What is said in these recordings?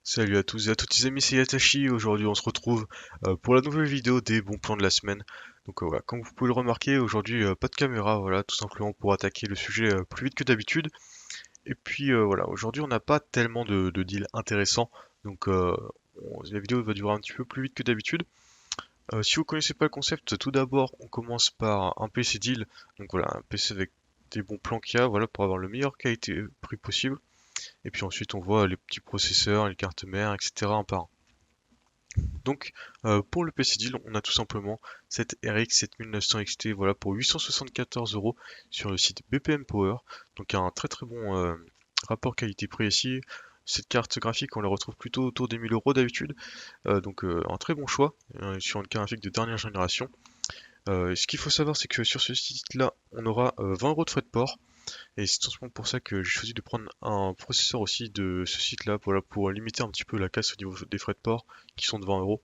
Salut à tous et à toutes les amis, c'est Yatashi. Aujourd'hui, on se retrouve pour la nouvelle vidéo des bons plans de la semaine. Donc voilà, comme vous pouvez le remarquer, aujourd'hui, pas de caméra, voilà, tout simplement pour attaquer le sujet plus vite que d'habitude. Et puis voilà, aujourd'hui, on n'a pas tellement de deals intéressants. Donc la vidéo va durer un petit peu plus vite que d'habitude. Si vous connaissez pas le concept, tout d'abord, on commence par un PC deal. Donc voilà, un PC avec des bons plans qu'il y a, voilà, pour avoir le meilleur qualité prix possible. Et puis ensuite, on voit les petits processeurs, les cartes mères, etc. un par un. Donc, pour le PC deal, on a tout simplement cette RX 7900 XT, voilà, pour 874 euros sur le site BPM Power. Donc, un très très bon rapport qualité-prix ici. Cette carte graphique, on la retrouve plutôt autour des 1000 euros d'habitude. Donc, un très bon choix sur une carte graphique de dernière génération. Ce qu'il faut savoir, c'est que sur ce site-là, on aura 20 euros de frais de port. Et c'est tout simplement pour ça que j'ai choisi de prendre un processeur aussi de ce site-là, voilà, pour limiter un petit peu la casse au niveau des frais de port, qui sont de 20 euros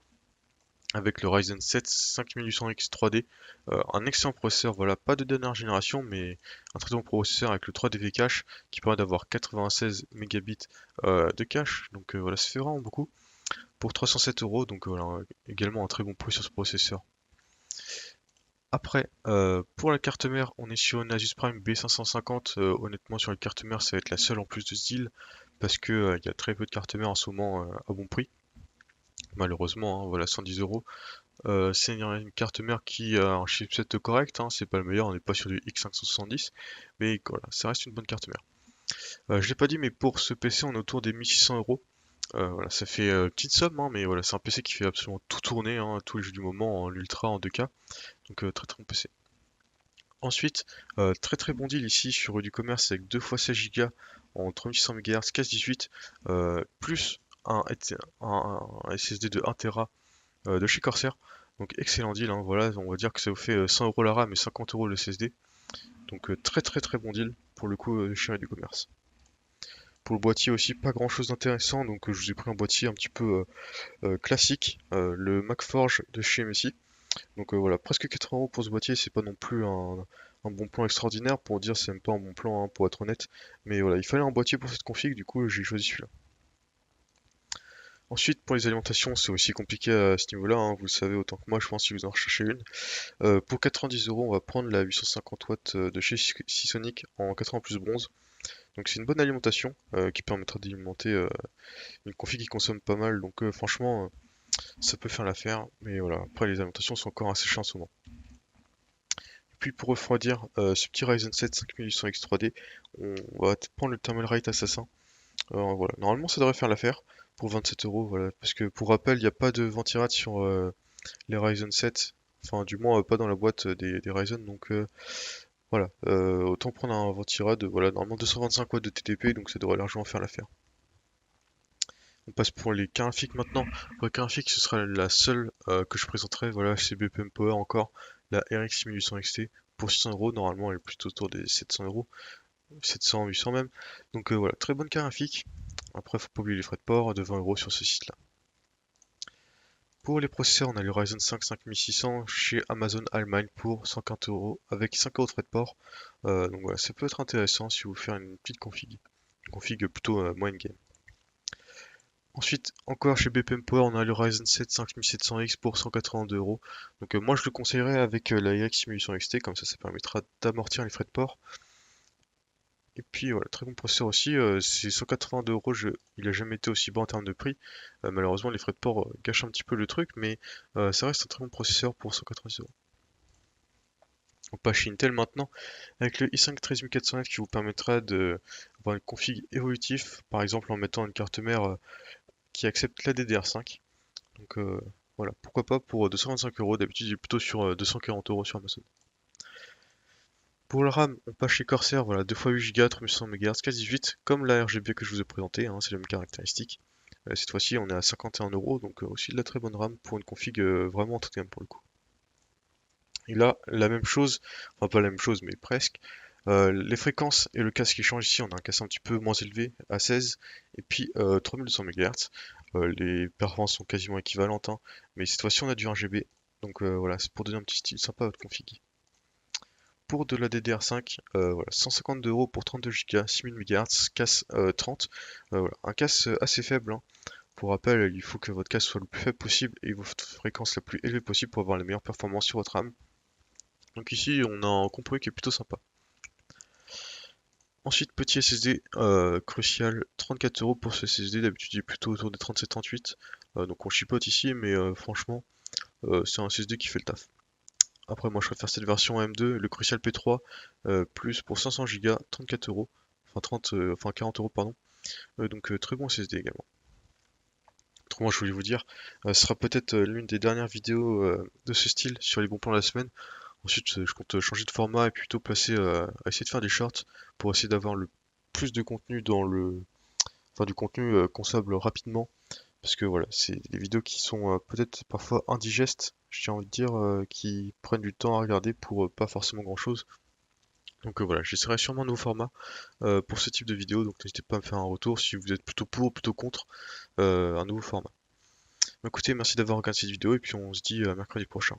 avec le Ryzen 7 5800X 3D. Un excellent processeur, voilà, pas de dernière génération, mais un très bon processeur avec le 3DV cache qui permet d'avoir 96 mégabits de cache. Donc voilà, ça fait vraiment beaucoup pour 307 euros. Donc voilà, également un très bon prix sur ce processeur. Après, pour la carte mère, on est sur une Asus Prime B550. Honnêtement, sur la carte mère, ça va être la seule en plus de style parce que il y a très peu de cartes mères en ce moment à bon prix. Malheureusement, hein, voilà, 110 euros. C'est une carte mère qui a un chipset correct, hein, c'est pas le meilleur, on n'est pas sur du X570, mais voilà, ça reste une bonne carte mère. Je l'ai pas dit, mais pour ce PC, on est autour des 1600 euros. Voilà, ça fait petite somme, hein, mais voilà, c'est un PC qui fait absolument tout tourner, hein, tous les jeux du moment en ultra, en 2K, donc très très bon PC. Ensuite, très très bon deal ici sur du commerce avec 2 fois 16 Go en 3600 MHz, casse 18, plus un SSD de 1 Tera de chez Corsair. Donc excellent deal, hein, voilà, on va dire que ça vous fait 100 euros la RAM et 50 euros le SSD. Donc très très très bon deal pour le coup chez du commerce. Pour le boîtier aussi, pas grand chose d'intéressant, donc je vous ai pris un boîtier un petit peu classique, le MacForge de chez MSI. Donc voilà, presque 80 euros pour ce boîtier, c'est pas non plus un bon plan extraordinaire pour dire c'est même pas un bon plan hein, pour être honnête. Mais voilà, il fallait un boîtier pour cette config, du coup j'ai choisi celui-là. Ensuite, pour les alimentations, c'est aussi compliqué à ce niveau-là, hein, vous le savez autant que moi, je pense, si vous en recherchez une. Pour 90 euros, on va prendre la 850 watts de chez Seasonic en 80 plus bronze. Donc c'est une bonne alimentation qui permettra d'alimenter une config qui consomme pas mal. Donc franchement, ça peut faire l'affaire. Mais voilà, après les alimentations sont encore assez chères en ce moment. Puis pour refroidir ce petit Ryzen 7 5800X 3D, on va prendre le Thermal Rate Assassin. Voilà, normalement ça devrait faire l'affaire pour 27 euros. Voilà, parce que pour rappel, il n'y a pas de ventirad sur les Ryzen 7. Enfin, du moins, pas dans la boîte des Ryzen. Donc, voilà. Autant prendre un ventirad. Voilà, normalement 225 watts de TDP. Donc, ça devrait largement faire l'affaire. On passe pour les carifiques maintenant. Pour les carifiques, ce sera la seule que je présenterai. Voilà, chez BPM Power encore. La RX 6800 XT pour 600 euros. Normalement, elle est plutôt autour des 700 euros. 700, 800 même. Donc, voilà, très bonne carifique. Après, faut pas oublier les frais de port de 20 euros sur ce site-là. Pour les processeurs, on a le Ryzen 5 5600 chez Amazon Allemagne pour 140 euros avec 5 euros de frais de port. Donc voilà, ça peut être intéressant si vous faites une petite config. Une config plutôt moyenne game. Ensuite, encore chez BPM Power, on a le Ryzen 7 5700X pour 182 euros. Donc moi je le conseillerais avec la RX 6800 XT, comme ça permettra d'amortir les frais de port. Et puis voilà, très bon processeur aussi, c'est 182 euros, il a jamais été aussi bas en termes de prix. Malheureusement les frais de port gâchent un petit peu le truc, mais ça reste un très bon processeur pour 190 euros. On passe chez Intel maintenant, avec le i5 13400F qui vous permettra d'avoir une config évolutive, par exemple en mettant une carte mère qui accepte la DDR5. Donc voilà, pourquoi pas pour 225 euros, d'habitude il est plutôt sur 240 euros sur Amazon. Pour le RAM, on passe chez Corsair, voilà, 2 x 8 Go, 3100 MHz, quasi 18, comme la RGB que je vous ai présenté, hein, c'est les mêmes caractéristiques. Cette fois-ci, on est à 51 euros, donc aussi de la très bonne RAM pour une config vraiment entrée de gamme pour le coup. Et là, la même chose, enfin pas la même chose, mais presque. Les fréquences et le casque qui changent ici, on a un casque un petit peu moins élevé, à 16, et puis 3200 MHz. Les performances sont quasiment équivalentes, hein, mais cette fois-ci on a du RGB, donc voilà, c'est pour donner un petit style sympa à votre config. Pour de la DDR5, voilà, 152 euros pour 32 Go, 6000 MHz, casse 30. Voilà, un casse assez faible hein, pour rappel, il faut que votre casque soit le plus faible possible et votre fréquence la plus élevée possible pour avoir les meilleures performances sur votre RAM. Donc ici, on a un compromis qui est plutôt sympa. Ensuite, petit SSD Crucial, 34 € pour ce SSD. D'habitude, il est plutôt autour des 37-38. Donc on chipote ici, mais franchement, c'est un SSD qui fait le taf. Après, moi je préfère cette version M2, le Crucial P3, plus pour 500 Go, 34 €. Enfin 40 € pardon. Donc très bon SSD également. Autrement, je voulais vous dire, ce sera peut-être l'une des dernières vidéos de ce style sur les bons plans de la semaine. Ensuite, je compte changer de format et plutôt passer à essayer de faire des shorts pour essayer d'avoir le plus de contenu dans le, enfin du contenu consommable rapidement. Parce que voilà, c'est des vidéos qui sont peut-être parfois indigestes, j'ai envie de dire, qui prennent du temps à regarder pour pas forcément grand-chose. Donc voilà, j'essaierai sûrement un nouveau format pour ce type de vidéo, donc n'hésitez pas à me faire un retour si vous êtes plutôt pour ou plutôt contre un nouveau format. Écoutez, merci d'avoir regardé cette vidéo et puis on se dit à mercredi prochain.